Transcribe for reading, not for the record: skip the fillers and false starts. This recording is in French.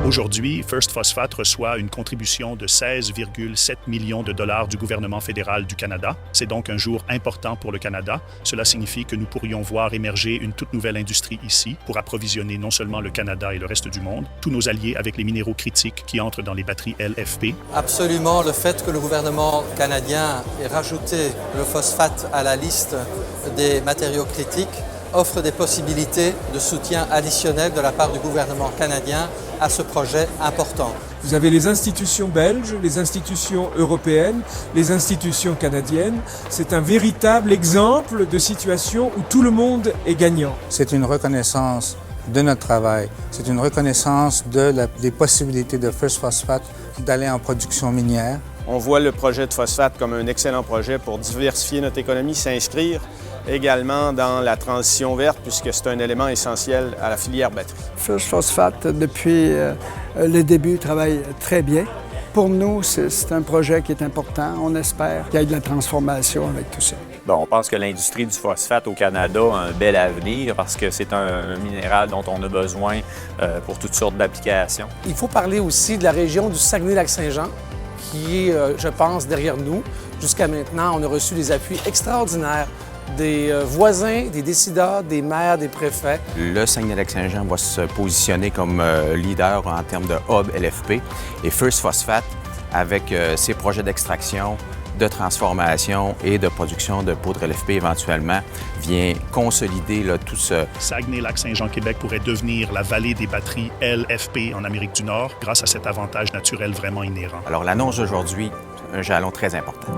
Aujourd'hui, First Phosphate reçoit une contribution de 16,7 millions de dollars du gouvernement fédéral du Canada. C'est donc un jour important pour le Canada. Cela signifie que nous pourrions voir émerger une toute nouvelle industrie ici pour approvisionner non seulement le Canada et le reste du monde, tous nos alliés avec les minéraux critiques qui entrent dans les batteries LFP. Absolument, le fait que le gouvernement canadien ait rajouté le phosphate à la liste des matériaux critiques offre des possibilités de soutien additionnel de la part du gouvernement canadien à ce projet important. Vous avez les institutions belges, les institutions européennes, les institutions canadiennes. C'est un véritable exemple de situation où tout le monde est gagnant. C'est une reconnaissance de notre travail. C'est une reconnaissance des possibilités de First Phosphate d'aller en production minière. On voit le projet de phosphate comme un excellent projet pour diversifier notre économie, s'inscrire également dans la transition verte puisque c'est un élément essentiel à la filière batterie. First Phosphate, depuis le début, travaille très bien. Pour nous, c'est un projet qui est important. On espère qu'il y ait de la transformation avec tout ça. Bon, on pense que l'industrie du phosphate au Canada a un bel avenir parce que c'est un minéral dont on a besoin pour toutes sortes d'applications. Il faut parler aussi de la région du Saguenay-Lac-Saint-Jean qui est, je pense, derrière nous. Jusqu'à maintenant, on a reçu des appuis extraordinaires des voisins, des décideurs, des maires, des préfets. Le Saguenay-Lac-Saint-Jean va se positionner comme leader en termes de hub LFP. Et First Phosphate, avec ses projets d'extraction, de transformation et de production de poudre LFP éventuellement, vient consolider tout ce... Saguenay-Lac-Saint-Jean-Québec pourrait devenir la vallée des batteries LFP en Amérique du Nord grâce à cet avantage naturel vraiment inhérent. Alors l'annonce d'aujourd'hui, un jalon très important.